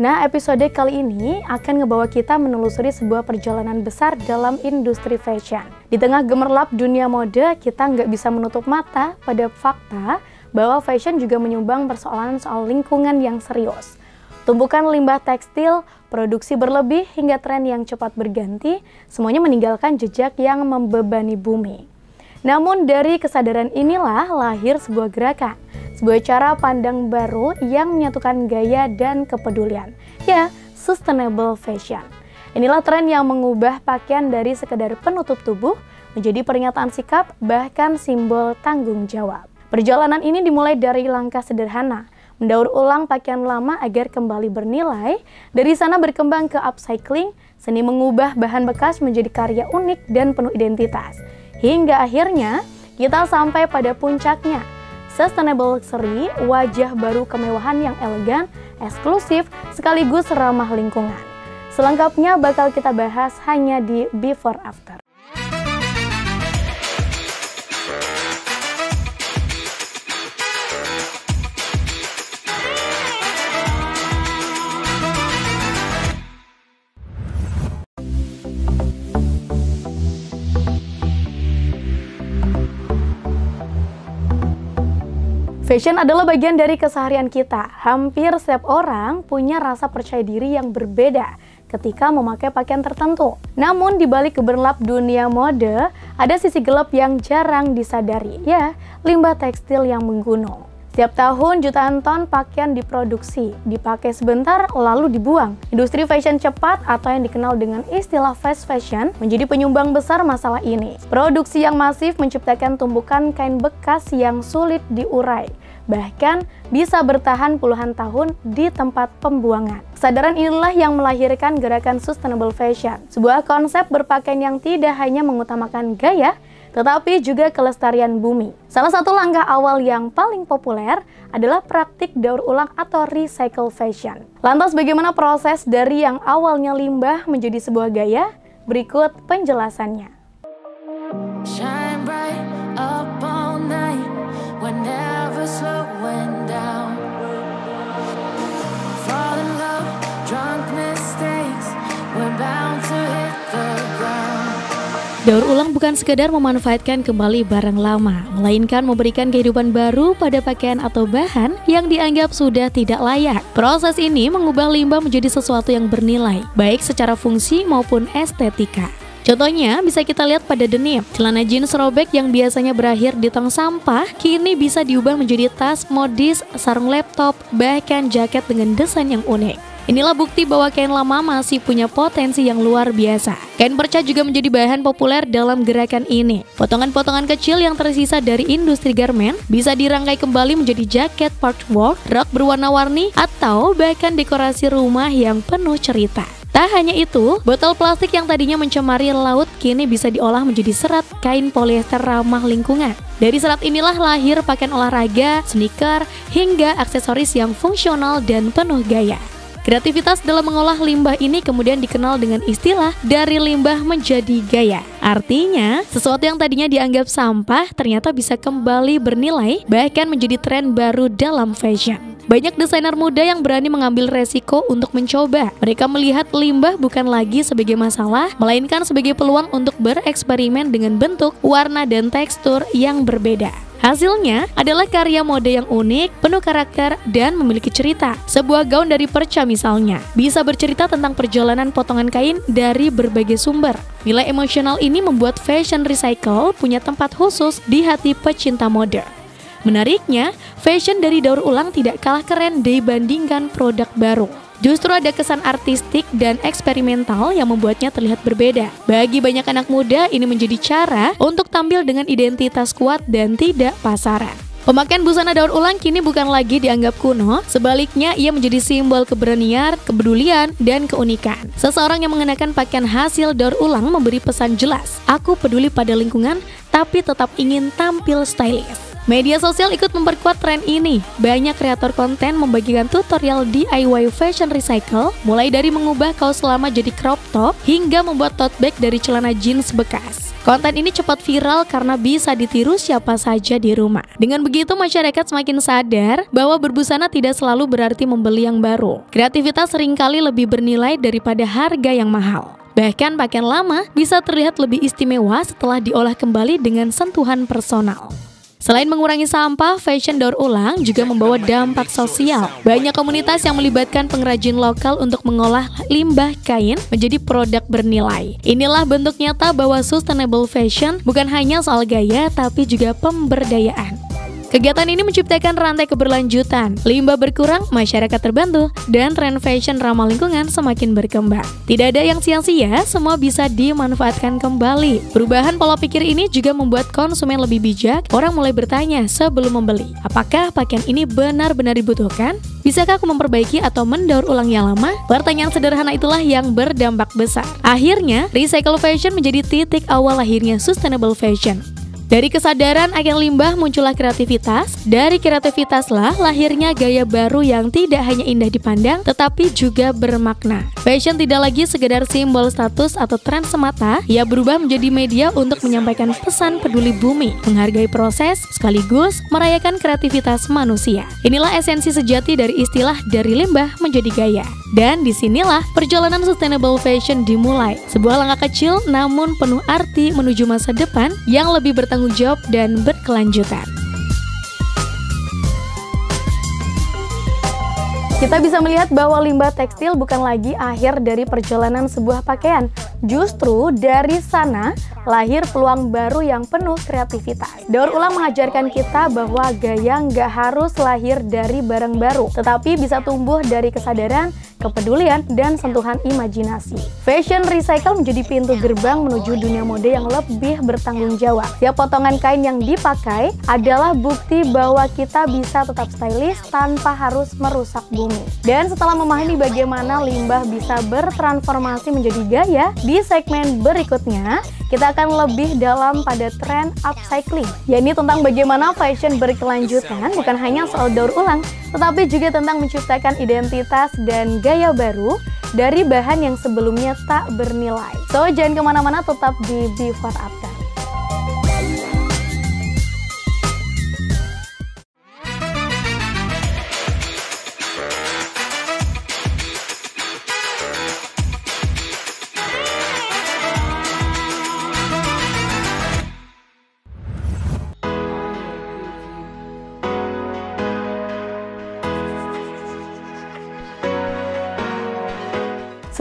Nah, episode kali ini akan ngebawa kita menelusuri sebuah perjalanan besar dalam industri fashion. Di tengah gemerlap dunia mode, kita nggak bisa menutup mata pada fakta bahwa fashion juga menyumbang persoalan soal lingkungan yang serius. Tumpukan limbah tekstil, produksi berlebih, hingga tren yang cepat berganti, semuanya meninggalkan jejak yang membebani bumi. Namun dari kesadaran inilah lahir sebuah gerakan, sebuah cara pandang baru yang menyatukan gaya dan kepedulian, ya, sustainable fashion. Inilah tren yang mengubah pakaian dari sekedar penutup tubuh menjadi pernyataan sikap, bahkan simbol tanggung jawab. Perjalanan ini dimulai dari langkah sederhana, mendaur ulang pakaian lama agar kembali bernilai. Dari sana berkembang ke upcycling, seni mengubah bahan bekas menjadi karya unik dan penuh identitas. Hingga akhirnya kita sampai pada puncaknya, sustainable luxury, wajah baru kemewahan yang elegan, eksklusif, sekaligus ramah lingkungan. Selengkapnya bakal kita bahas hanya di Before After. Fashion adalah bagian dari keseharian kita. Hampir setiap orang punya rasa percaya diri yang berbeda ketika memakai pakaian tertentu. Namun di balik gemerlap dunia mode, ada sisi gelap yang jarang disadari, ya, limbah tekstil yang menggunung. Setiap tahun jutaan ton pakaian diproduksi, dipakai sebentar lalu dibuang. Industri fashion cepat atau yang dikenal dengan istilah fast fashion menjadi penyumbang besar masalah ini. Produksi yang masif menciptakan tumpukan kain bekas yang sulit diurai, bahkan bisa bertahan puluhan tahun di tempat pembuangan. Kesadaran inilah yang melahirkan gerakan sustainable fashion, sebuah konsep berpakaian yang tidak hanya mengutamakan gaya, tetapi juga kelestarian bumi. Salah satu langkah awal yang paling populer adalah praktik daur ulang atau recycle fashion. Lantas bagaimana proses dari yang awalnya limbah menjadi sebuah gaya? Berikut penjelasannya. Shine bright up all night, whenever slowing down. Fall in love, drunk mistakes, we're bound to hit the ground. Daur ulang bukan sekedar memanfaatkan kembali barang lama, melainkan memberikan kehidupan baru pada pakaian atau bahan yang dianggap sudah tidak layak. Proses ini mengubah limbah menjadi sesuatu yang bernilai, baik secara fungsi maupun estetika. Contohnya bisa kita lihat pada denim. Celana jeans robek yang biasanya berakhir di tong sampah, kini bisa diubah menjadi tas modis, sarung laptop, bahkan jaket dengan desain yang unik. Inilah bukti bahwa kain lama masih punya potensi yang luar biasa. Kain perca juga menjadi bahan populer dalam gerakan ini. Potongan-potongan kecil yang tersisa dari industri garment bisa dirangkai kembali menjadi jaket patchwork, rok berwarna-warni, atau bahkan dekorasi rumah yang penuh cerita. Tak hanya itu, botol plastik yang tadinya mencemari laut kini bisa diolah menjadi serat kain polyester ramah lingkungan. Dari serat inilah lahir pakaian olahraga, sneaker, hingga aksesoris yang fungsional dan penuh gaya. Kreativitas dalam mengolah limbah ini kemudian dikenal dengan istilah dari limbah menjadi gaya. Artinya, sesuatu yang tadinya dianggap sampah ternyata bisa kembali bernilai, bahkan menjadi tren baru dalam fashion. Banyak desainer muda yang berani mengambil resiko untuk mencoba. Mereka melihat limbah bukan lagi sebagai masalah, melainkan sebagai peluang untuk bereksperimen dengan bentuk, warna, dan tekstur yang berbeda. Hasilnya adalah karya mode yang unik, penuh karakter, dan memiliki cerita. Sebuah gaun dari perca misalnya, bisa bercerita tentang perjalanan potongan kain dari berbagai sumber. Nilai emosional ini membuat fashion recycle punya tempat khusus di hati pecinta mode. Menariknya, fashion dari daur ulang tidak kalah keren dibandingkan produk baru. Justru ada kesan artistik dan eksperimental yang membuatnya terlihat berbeda. Bagi banyak anak muda, ini menjadi cara untuk tampil dengan identitas kuat dan tidak pasaran. Pemakaian busana daur ulang kini bukan lagi dianggap kuno, sebaliknya ia menjadi simbol keberanian, kepedulian, dan keunikan. Seseorang yang mengenakan pakaian hasil daur ulang memberi pesan jelas, aku peduli pada lingkungan, tapi tetap ingin tampil stylish. Media sosial ikut memperkuat tren ini. Banyak kreator konten membagikan tutorial DIY fashion recycle, mulai dari mengubah kaos lama jadi crop top hingga membuat tote bag dari celana jeans bekas. Konten ini cepat viral karena bisa ditiru siapa saja di rumah. Dengan begitu, masyarakat semakin sadar bahwa berbusana tidak selalu berarti membeli yang baru. Kreativitas seringkali lebih bernilai daripada harga yang mahal. Bahkan pakaian lama bisa terlihat lebih istimewa setelah diolah kembali dengan sentuhan personal. Selain mengurangi sampah, fashion daur ulang juga membawa dampak sosial. Banyak komunitas yang melibatkan pengrajin lokal untuk mengolah limbah kain menjadi produk bernilai. Inilah bentuk nyata bahwa sustainable fashion bukan hanya soal gaya, tapi juga pemberdayaan. Kegiatan ini menciptakan rantai keberlanjutan, limbah berkurang, masyarakat terbantu, dan tren fashion ramah lingkungan semakin berkembang. Tidak ada yang sia-sia, semua bisa dimanfaatkan kembali. Perubahan pola pikir ini juga membuat konsumen lebih bijak. Orang mulai bertanya sebelum membeli, apakah pakaian ini benar-benar dibutuhkan? Bisakah aku memperbaiki atau mendaur ulang yang lama? Pertanyaan sederhana itulah yang berdampak besar. Akhirnya, recycle fashion menjadi titik awal lahirnya sustainable fashion. Dari kesadaran akan limbah muncullah kreativitas, dari kreativitaslah lahirnya gaya baru yang tidak hanya indah dipandang, tetapi juga bermakna. Fashion tidak lagi sekedar simbol status atau tren semata, ia berubah menjadi media untuk menyampaikan pesan peduli bumi, menghargai proses, sekaligus merayakan kreativitas manusia. Inilah esensi sejati dari istilah dari limbah menjadi gaya. Dan disinilah perjalanan sustainable fashion dimulai. Sebuah langkah kecil namun penuh arti menuju masa depan yang lebih bertanggung jawab dan berkelanjutan. Kita bisa melihat bahwa limbah tekstil bukan lagi akhir dari perjalanan sebuah pakaian. Justru dari sana lahir peluang baru yang penuh kreativitas. Daur ulang mengajarkan kita bahwa gaya nggak harus lahir dari barang baru, tetapi bisa tumbuh dari kesadaran, kepedulian, dan sentuhan imajinasi. Fashion recycle menjadi pintu gerbang menuju dunia mode yang lebih bertanggung jawab. Setiap potongan kain yang dipakai adalah bukti bahwa kita bisa tetap stylish tanpa harus merusak bumi. Dan setelah memahami bagaimana limbah bisa bertransformasi menjadi gaya, di segmen berikutnya kita akan lebih dalam pada tren upcycling, yakni tentang bagaimana fashion berkelanjutan bukan hanya soal daur ulang, tetapi juga tentang menciptakan identitas dan gaya baru dari bahan yang sebelumnya tak bernilai. So, jangan kemana-mana, tetap di Before After.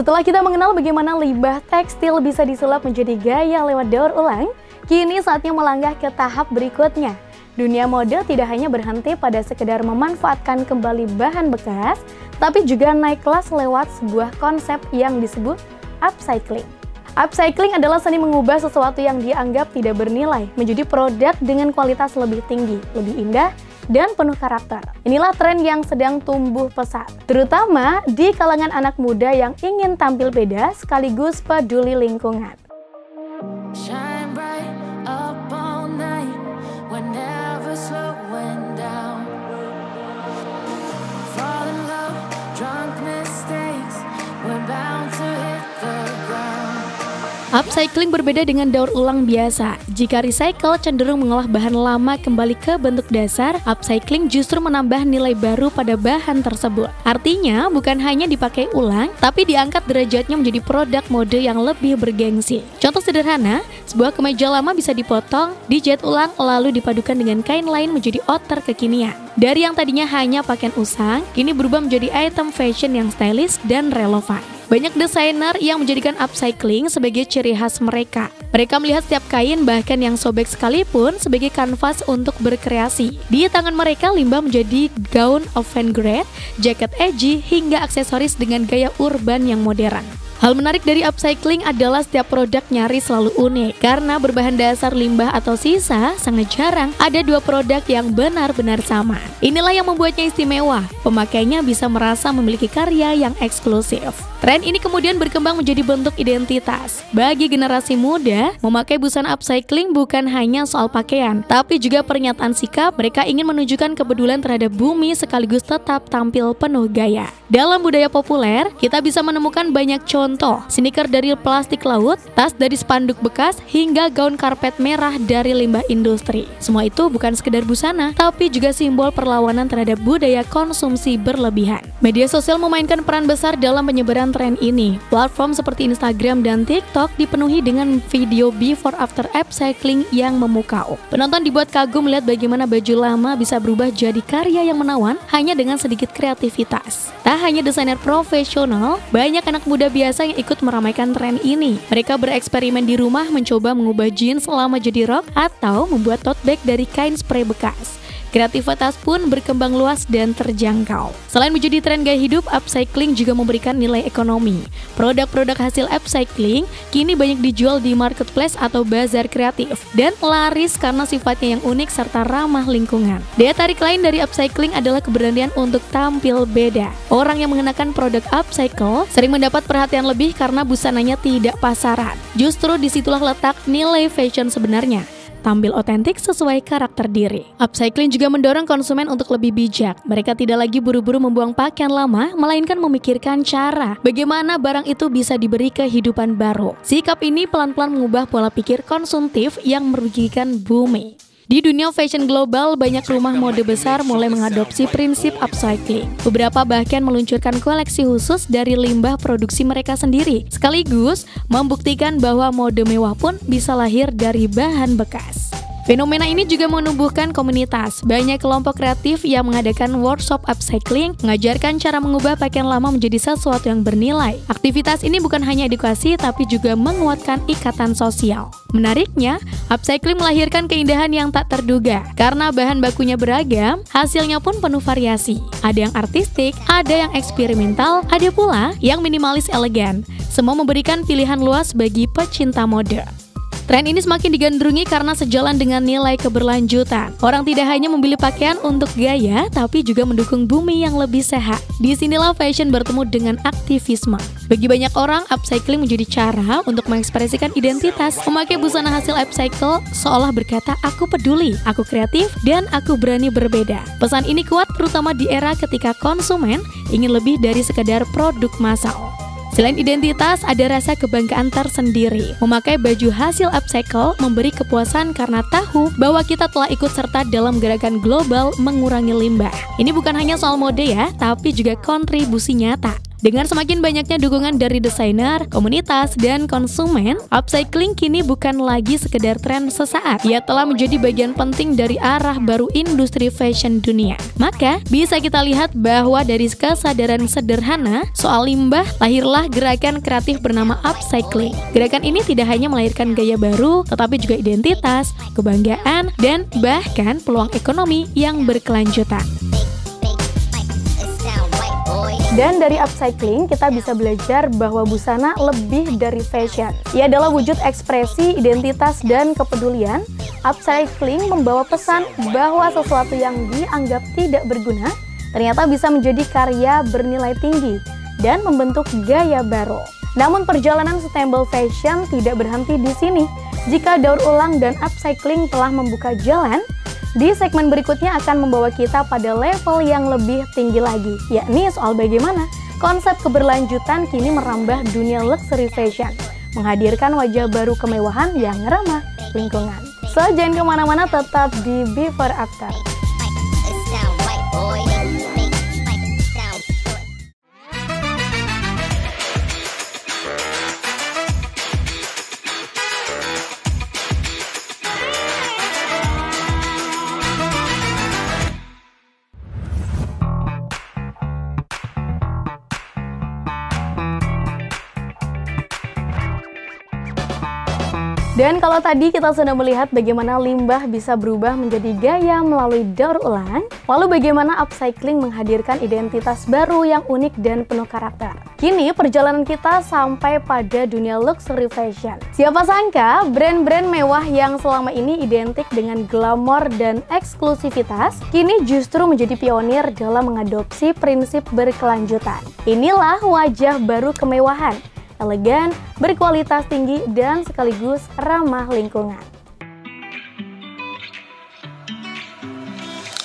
Setelah kita mengenal bagaimana limbah tekstil bisa disulap menjadi gaya lewat daur ulang, kini saatnya melangkah ke tahap berikutnya. Dunia mode tidak hanya berhenti pada sekedar memanfaatkan kembali bahan bekas, tapi juga naik kelas lewat sebuah konsep yang disebut upcycling. Upcycling adalah seni mengubah sesuatu yang dianggap tidak bernilai menjadi produk dengan kualitas lebih tinggi, lebih indah, dan penuh karakter. Inilah tren yang sedang tumbuh pesat, terutama di kalangan anak muda yang ingin tampil beda sekaligus peduli lingkungan. Shine bright up all night, whenever slowing down. Fall in love, drunk mistakes, we're bound to hit the ground. Upcycling berbeda dengan daur ulang biasa. Jika recycle cenderung mengolah bahan lama kembali ke bentuk dasar, upcycling justru menambah nilai baru pada bahan tersebut. Artinya, bukan hanya dipakai ulang, tapi diangkat derajatnya menjadi produk mode yang lebih bergengsi. Contoh sederhana, sebuah kemeja lama bisa dipotong, dijahit ulang, lalu dipadukan dengan kain lain menjadi outer kekinian. Dari yang tadinya hanya pakaian usang, kini berubah menjadi item fashion yang stylish dan relevan. Banyak desainer yang menjadikan upcycling sebagai ciri khas mereka. Mereka melihat setiap kain, bahkan yang sobek sekalipun, sebagai kanvas untuk berkreasi. Di tangan mereka, limbah menjadi gaun avant-garde, jaket edgy, hingga aksesoris dengan gaya urban yang modern. Hal menarik dari upcycling adalah setiap produk nyaris selalu unik. Karena berbahan dasar limbah atau sisa, sangat jarang ada dua produk yang benar-benar sama. Inilah yang membuatnya istimewa. Pemakainya bisa merasa memiliki karya yang eksklusif. Tren ini kemudian berkembang menjadi bentuk identitas. Bagi generasi muda, memakai busana upcycling bukan hanya soal pakaian, tapi juga pernyataan sikap. Mereka ingin menunjukkan kepedulian terhadap bumi sekaligus tetap tampil penuh gaya. Dalam budaya populer, kita bisa menemukan banyak contoh. Sneaker dari plastik laut, tas dari spanduk bekas, hingga gaun karpet merah dari limbah industri. Semua itu bukan sekedar busana, tapi juga simbol perlawanan terhadap budaya konsumsi berlebihan. Media sosial memainkan peran besar dalam penyebaran tren ini. Platform seperti Instagram dan TikTok dipenuhi dengan video before after upcycling yang memukau. Penonton dibuat kagum melihat bagaimana baju lama bisa berubah jadi karya yang menawan hanya dengan sedikit kreativitas. Tak hanya desainer profesional, banyak anak muda biasa yang ikut meramaikan tren ini. Mereka bereksperimen di rumah mencoba mengubah jeans lama jadi rok atau membuat tote bag dari kain spray bekas. Kreativitas pun berkembang luas dan terjangkau. Selain menjadi tren gaya hidup, upcycling juga memberikan nilai ekonomi. Produk-produk hasil upcycling kini banyak dijual di marketplace atau bazar kreatif dan laris karena sifatnya yang unik serta ramah lingkungan. Daya tarik lain dari upcycling adalah keberanian untuk tampil beda. Orang yang mengenakan produk upcycle sering mendapat perhatian lebih karena busananya tidak pasaran. Justru disitulah letak nilai fashion sebenarnya. Tampil otentik sesuai karakter diri. Upcycling juga mendorong konsumen untuk lebih bijak. Mereka tidak lagi buru-buru membuang pakaian lama, melainkan memikirkan cara bagaimana barang itu bisa diberi kehidupan baru. Sikap ini pelan-pelan mengubah pola pikir konsumtif yang merugikan bumi. Di dunia fashion global, banyak rumah mode besar mulai mengadopsi prinsip upcycling. Beberapa bahkan meluncurkan koleksi khusus dari limbah produksi mereka sendiri, sekaligus membuktikan bahwa mode mewah pun bisa lahir dari bahan bekas. Fenomena ini juga menumbuhkan komunitas. Banyak kelompok kreatif yang mengadakan workshop upcycling, mengajarkan cara mengubah pakaian lama menjadi sesuatu yang bernilai. Aktivitas ini bukan hanya edukasi, tapi juga menguatkan ikatan sosial. Menariknya, upcycling melahirkan keindahan yang tak terduga. Karena bahan bakunya beragam, hasilnya pun penuh variasi. Ada yang artistik, ada yang eksperimental, ada pula yang minimalis elegan. Semua memberikan pilihan luas bagi pecinta mode. Tren ini semakin digandrungi karena sejalan dengan nilai keberlanjutan. Orang tidak hanya membeli pakaian untuk gaya, tapi juga mendukung bumi yang lebih sehat. Disinilah fashion bertemu dengan aktivisme. Bagi banyak orang, upcycling menjadi cara untuk mengekspresikan identitas. Memakai busana hasil upcycle seolah berkata, aku peduli, aku kreatif, dan aku berani berbeda. Pesan ini kuat terutama di era ketika konsumen ingin lebih dari sekedar produk massal. Selain identitas, ada rasa kebanggaan tersendiri. Memakai baju hasil upcycle memberi kepuasan karena tahu bahwa kita telah ikut serta dalam gerakan global mengurangi limbah. Ini bukan hanya soal mode ya, tapi juga kontribusi nyata. Dengan semakin banyaknya dukungan dari desainer, komunitas, dan konsumen, upcycling kini bukan lagi sekedar tren sesaat. Ia telah menjadi bagian penting dari arah baru industri fashion dunia. Maka, bisa kita lihat bahwa dari kesadaran sederhana soal limbah, lahirlah gerakan kreatif bernama upcycling. Gerakan ini tidak hanya melahirkan gaya baru, tetapi juga identitas, kebanggaan, dan bahkan peluang ekonomi yang berkelanjutan. Dan dari upcycling, kita bisa belajar bahwa busana lebih dari fashion. Ia adalah wujud ekspresi, identitas, dan kepedulian. Upcycling membawa pesan bahwa sesuatu yang dianggap tidak berguna ternyata bisa menjadi karya bernilai tinggi dan membentuk gaya baru. Namun perjalanan sustainable fashion tidak berhenti di sini. Jika daur ulang dan upcycling telah membuka jalan, di segmen berikutnya akan membawa kita pada level yang lebih tinggi lagi, yakni soal bagaimana konsep keberlanjutan kini merambah dunia luxury fashion, menghadirkan wajah baru kemewahan yang ramah lingkungan. So, jangan kemana-mana, tetap di Before After. Dan kalau tadi kita sudah melihat bagaimana limbah bisa berubah menjadi gaya melalui daur ulang, lalu bagaimana upcycling menghadirkan identitas baru yang unik dan penuh karakter. Kini perjalanan kita sampai pada dunia luxury fashion. Siapa sangka brand-brand mewah yang selama ini identik dengan glamor dan eksklusivitas, kini justru menjadi pionir dalam mengadopsi prinsip berkelanjutan. Inilah wajah baru kemewahan. Elegan, berkualitas tinggi, dan sekaligus ramah lingkungan.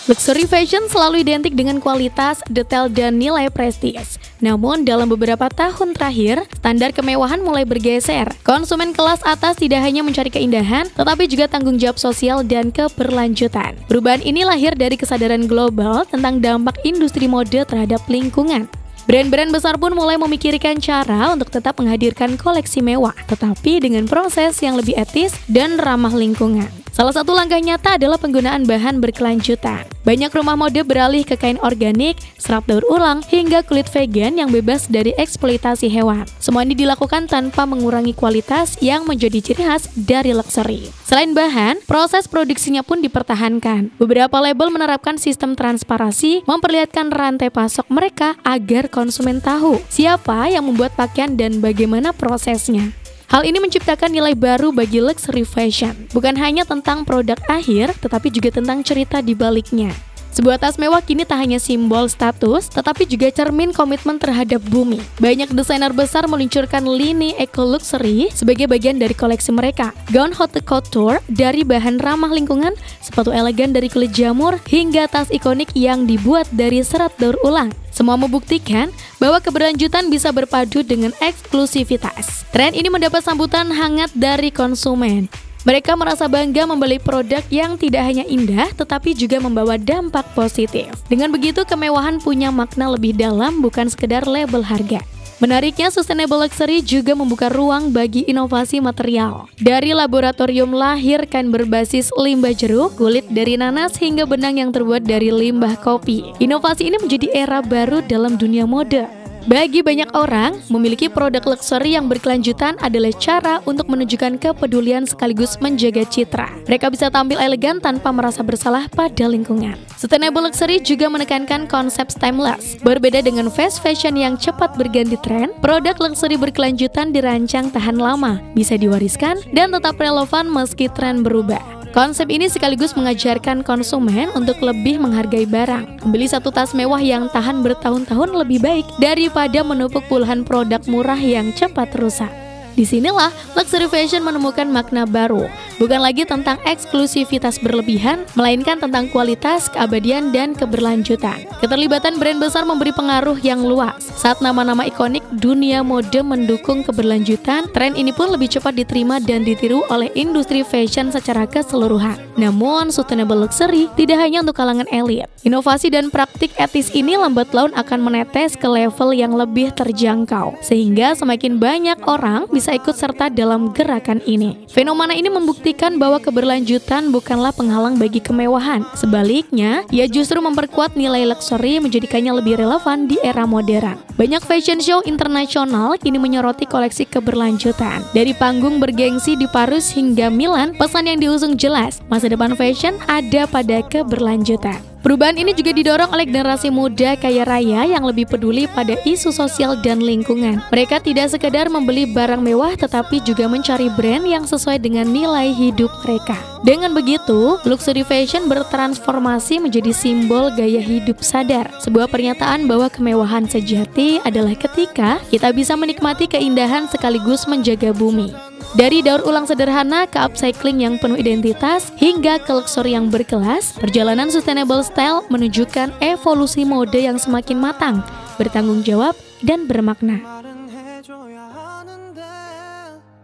Luxury fashion selalu identik dengan kualitas, detail, dan nilai prestis. Namun, dalam beberapa tahun terakhir, standar kemewahan mulai bergeser. Konsumen kelas atas tidak hanya mencari keindahan, tetapi juga tanggung jawab sosial dan keberlanjutan. Perubahan ini lahir dari kesadaran global tentang dampak industri mode terhadap lingkungan. Brand-brand besar pun mulai memikirkan cara untuk tetap menghadirkan koleksi mewah, tetapi dengan proses yang lebih etis dan ramah lingkungan. Salah satu langkah nyata adalah penggunaan bahan berkelanjutan. Banyak rumah mode beralih ke kain organik, serat daur ulang, hingga kulit vegan yang bebas dari eksploitasi hewan. Semua ini dilakukan tanpa mengurangi kualitas yang menjadi ciri khas dari luxury. Selain bahan, proses produksinya pun dipertahankan. Beberapa label menerapkan sistem transparansi, memperlihatkan rantai pasok mereka agar konsumen tahu siapa yang membuat pakaian dan bagaimana prosesnya. Hal ini menciptakan nilai baru bagi luxury fashion. Bukan hanya tentang produk akhir, tetapi juga tentang cerita di baliknya. Sebuah tas mewah kini tak hanya simbol status, tetapi juga cermin komitmen terhadap bumi. Banyak desainer besar meluncurkan lini eco-luxury sebagai bagian dari koleksi mereka. Gaun haute couture dari bahan ramah lingkungan, sepatu elegan dari kulit jamur, hingga tas ikonik yang dibuat dari serat daur ulang. Semua membuktikan bahwa keberlanjutan bisa berpadu dengan eksklusivitas. Tren ini mendapat sambutan hangat dari konsumen. Mereka merasa bangga membeli produk yang tidak hanya indah, tetapi juga membawa dampak positif. Dengan begitu, kemewahan punya makna lebih dalam, bukan sekedar label harga. Menariknya, sustainable luxury juga membuka ruang bagi inovasi material. Dari laboratorium lahir kain berbasis limbah jeruk, kulit dari nanas, hingga benang yang terbuat dari limbah kopi. Inovasi ini menjadi era baru dalam dunia mode. Bagi banyak orang, memiliki produk luxury yang berkelanjutan adalah cara untuk menunjukkan kepedulian sekaligus menjaga citra. Mereka bisa tampil elegan tanpa merasa bersalah pada lingkungan. Sustainable luxury juga menekankan konsep timeless. Berbeda dengan fast fashion yang cepat berganti tren, produk luxury berkelanjutan dirancang tahan lama, bisa diwariskan, dan tetap relevan meski tren berubah. Konsep ini sekaligus mengajarkan konsumen untuk lebih menghargai barang. Membeli satu tas mewah yang tahan bertahun-tahun lebih baik daripada menumpuk puluhan produk murah yang cepat rusak. Disinilah luxury fashion menemukan makna baru. Bukan lagi tentang eksklusivitas berlebihan, melainkan tentang kualitas, keabadian, dan keberlanjutan. Keterlibatan brand besar memberi pengaruh yang luas. Saat nama-nama ikonik dunia mode mendukung keberlanjutan, tren ini pun lebih cepat diterima dan ditiru oleh industri fashion secara keseluruhan. Namun, sustainable luxury tidak hanya untuk kalangan elit. Inovasi dan praktik etis ini lambat laun akan menetes ke level yang lebih terjangkau, sehingga semakin banyak orang bisa ikut serta dalam gerakan ini. Fenomena ini membuktikan bahwa keberlanjutan bukanlah penghalang bagi kemewahan. Sebaliknya, ia justru memperkuat nilai luxury menjadikannya lebih relevan di era modern. Banyak fashion show internasional kini menyoroti koleksi keberlanjutan. Dari panggung bergengsi di Paris hingga Milan, pesan yang diusung jelas, masa depan fashion ada pada keberlanjutan. Perubahan ini juga didorong oleh generasi muda kaya raya yang lebih peduli pada isu sosial dan lingkungan. Mereka tidak sekedar membeli barang mewah, tetapi juga mencari brand yang sesuai dengan nilai hidup mereka. Dengan begitu, luxury fashion bertransformasi menjadi simbol gaya hidup sadar. Sebuah pernyataan bahwa kemewahan sejati adalah ketika kita bisa menikmati keindahan sekaligus menjaga bumi. Dari daur ulang sederhana ke upcycling yang penuh identitas, hingga ke luxury yang berkelas, perjalanan sustainable style menunjukkan evolusi mode yang semakin matang, bertanggung jawab, dan bermakna.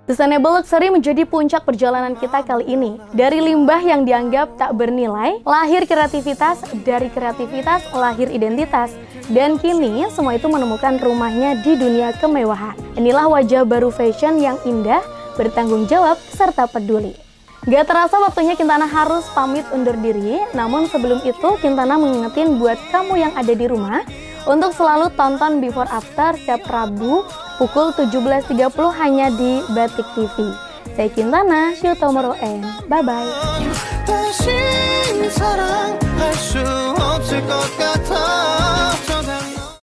Sustainable luxury menjadi puncak perjalanan kita kali ini. Dari limbah yang dianggap tak bernilai, lahir kreativitas, dari kreativitas lahir identitas, dan kini semua itu menemukan rumahnya di dunia kemewahan. Inilah wajah baru fashion yang indah, bertanggung jawab, serta peduli. Gak terasa waktunya Kintana harus pamit undur diri, namun sebelum itu Kintana mengingetin buat kamu yang ada di rumah untuk selalu tonton Before After setiap Rabu pukul 17.30 hanya di Batik TV. Saya Cintana, see you tomorrow and bye-bye.